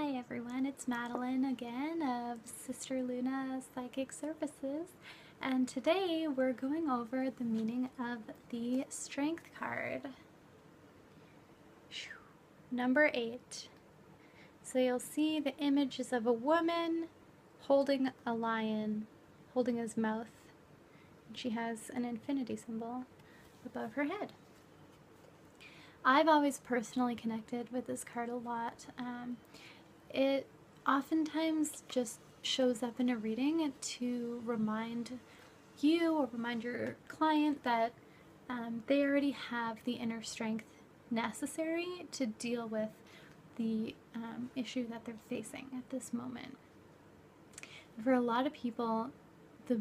Hey everyone, it's Madeline again of Sister Luna Psychic Services, and today we're going over the meaning of the Strength card. Number 8. So you'll see the image is of a woman holding a lion, holding his mouth. She has an infinity symbol above her head. I've always personally connected with this card a lot. It oftentimes just shows up in a reading to remind you or remind your client that they already have the inner strength necessary to deal with the issue that they're facing at this moment. For a lot of people, the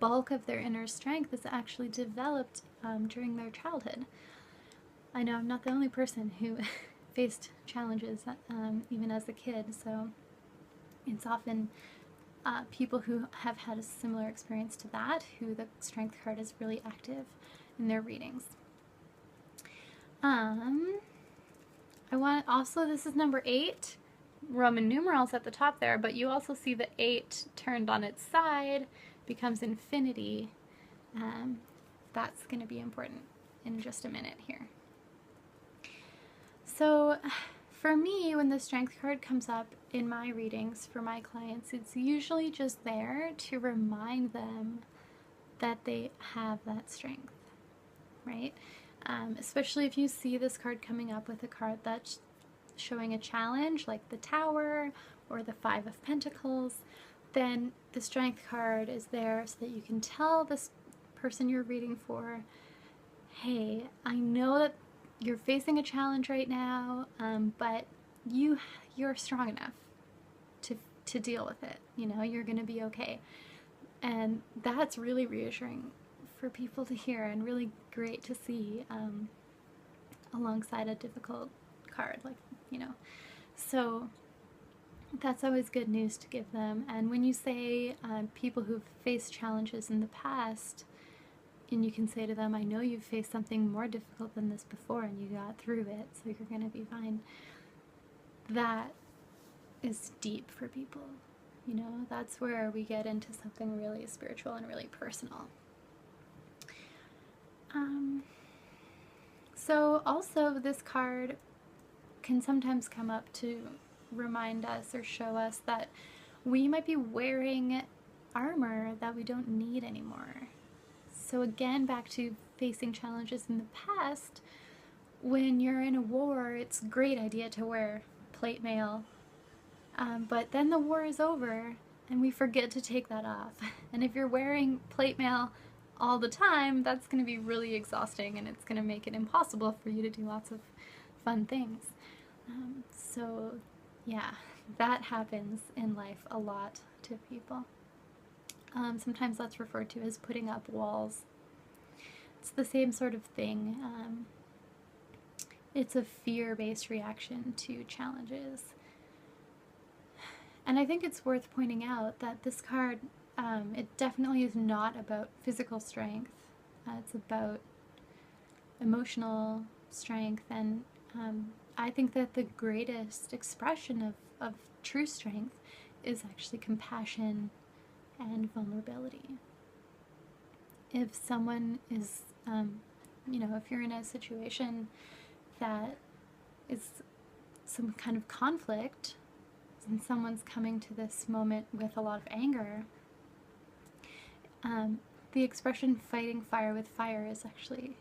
bulk of their inner strength is actually developed during their childhood. I know I'm not the only person who faced challenges even as a kid, so it's often people who have had a similar experience to that who the Strength card is really active in their readings. This is number 8, Roman numerals at the top there, but you also see the 8 turned on its side becomes infinity. That's going to be important in just a minute here. So for me, when the Strength card comes up in my readings for my clients, it's usually just there to remind them that they have that strength, right? Especially if you see this card coming up with a card that's showing a challenge, like the Tower or the 5 of Pentacles, then the Strength card is there so that you can tell this person you're reading for, hey, I know that you're facing a challenge right now, but you're strong enough to deal with it. You know, you're going to be okay. And that's really reassuring for people to hear and really great to see alongside a difficult card, like, you know. So that's always good news to give them. And when you say people who've faced challenges in the past, and you can say to them, I know you've faced something more difficult than this before and you got through it, so you're going to be fine. That is deep for people. You know, that's where we get into something really spiritual and really personal. So also this card can sometimes come up to remind us or show us that we might be wearing armor that we don't need anymore. So again, back to facing challenges in the past, when you're in a war, it's a great idea to wear plate mail, but then the war is over and we forget to take that off. And if you're wearing plate mail all the time, that's going to be really exhausting and it's going to make it impossible for you to do lots of fun things. So yeah, that happens in life a lot to people. Sometimes that's referred to as putting up walls. It's the same sort of thing. It's a fear-based reaction to challenges. And I think it's worth pointing out that this card, it definitely is not about physical strength. It's about emotional strength, and I think that the greatest expression of true strength is actually compassion and vulnerability. If someone is, you know, if you're in a situation that is some kind of conflict and someone's coming to this moment with a lot of anger, the expression fighting fire with fire is actually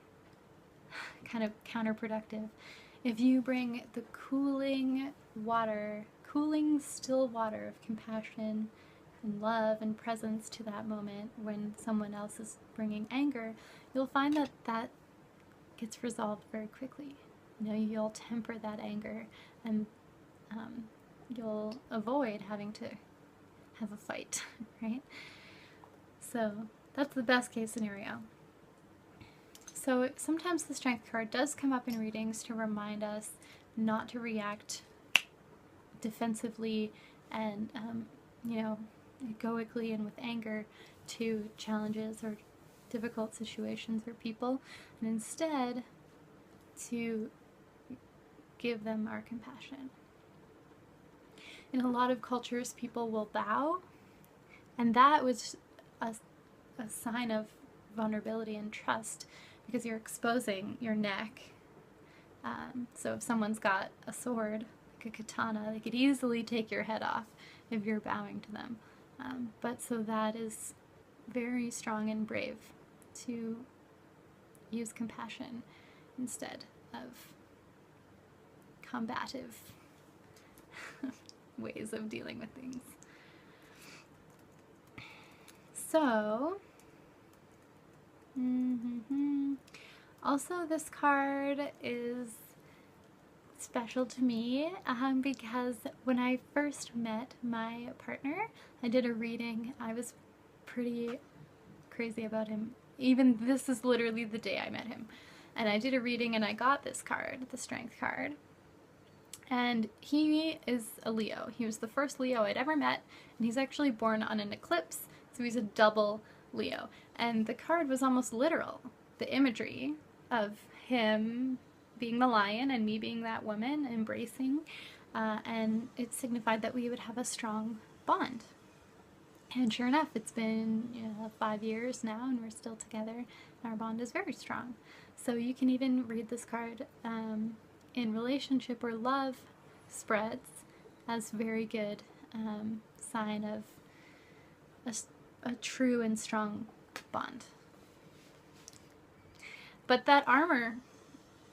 kind of counterproductive. If you bring the cooling water, still water of compassion and love and presence to that moment when someone else is bringing anger, you'll find that that gets resolved very quickly. You know, you'll temper that anger and you'll avoid having to have a fight, right? So that's the best case scenario. So sometimes the Strength card does come up in readings to remind us not to react defensively and, you know, egoically and with anger to challenges or difficult situations or people, and instead to give them our compassion. In a lot of cultures, people will bow, and that was a sign of vulnerability and trust, because you're exposing your neck. So if someone's got a sword, like a katana, they could easily take your head off if you're bowing to them. But so that is very strong and brave to use compassion instead of combative ways of dealing with things. So, also this card is special to me because when I first met my partner, I did a reading. I was pretty crazy about him. Even this is literally the day I met him. And I did a reading and I got this card, the Strength card. And he is a Leo. He was the first Leo I'd ever met, and he's actually born on an eclipse, so he's a double Leo. And the card was almost literal. The imagery of him being the lion and me being that woman, embracing, and it signified that we would have a strong bond. And sure enough, it's been 5 years now, and we're still together, and our bond is very strong. So you can even read this card in relationship or love spreads as very good sign of a true and strong bond. But that armor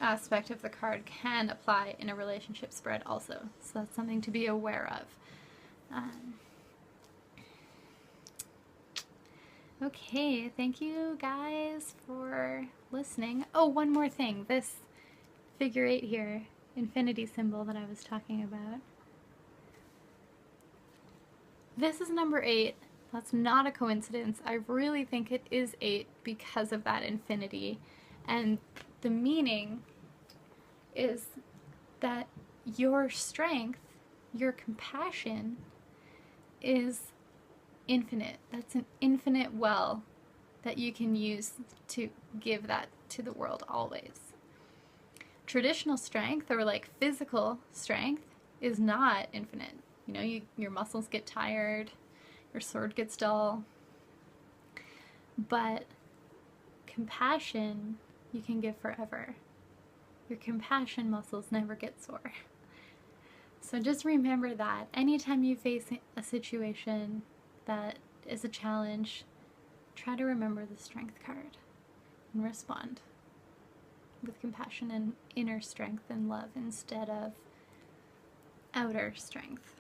aspect of the card can apply in a relationship spread also, so that's something to be aware of. Okay, thank you guys for listening. Oh, one more thing. This figure 8 here, infinity symbol that I was talking about. This is number 8. That's not a coincidence. I really think it is 8 because of that infinity. And the meaning is that your strength, your compassion is infinite. That's an infinite well that you can use to give that to the world always. Traditional strength, or like physical strength, is not infinite. Your muscles get tired, your sword gets dull. But compassion you can give forever. Your compassion muscles never get sore. So just remember that anytime you face a situation that is a challenge, try to remember the Strength card and respond with compassion and inner strength and love instead of outer strength.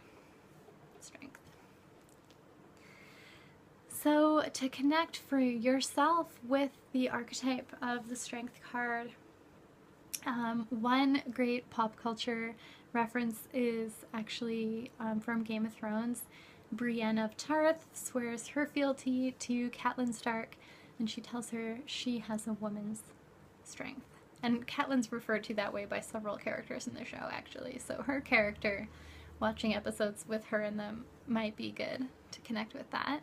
So to connect for yourself with the archetype of the Strength card, one great pop culture reference is actually from Game of Thrones. Brienne of Tarth swears her fealty to Catelyn Stark, and she tells her she has a woman's strength. And Catelyn's referred to that way by several characters in the show, actually. So her character, watching episodes with her in them, might be good to connect with that.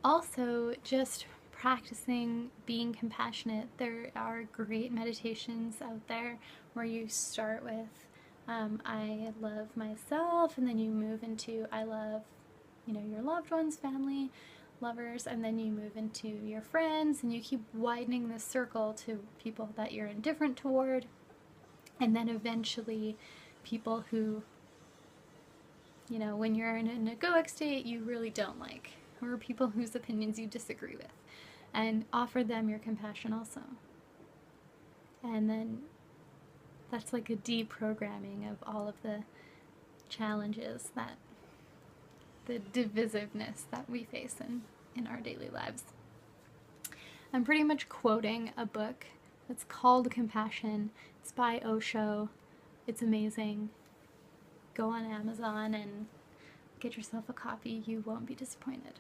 Also, just practicing being compassionate. There are great meditations out there where you start with I love myself, and then you move into I love, your loved ones, family, lovers, and then you move into your friends, and you keep widening this circle to people that you're indifferent toward, and then eventually people who, when you're in an egoic state, you really don't like, or people whose opinions you disagree with, and offer them your compassion also. And then that's like a deprogramming of all of the challenges, that the divisiveness that we face in our daily lives. I'm pretty much quoting a book that's called Compassion. It's by Osho. It's amazing. Go on Amazon and get yourself a copy. You won't be disappointed.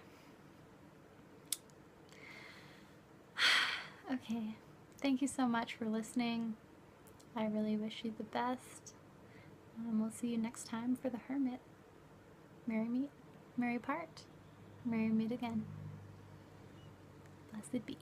Okay, thank you so much for listening. I really wish you the best. We'll see you next time for the Hermit. Merry meet, merry part, merry meet again. Blessed be.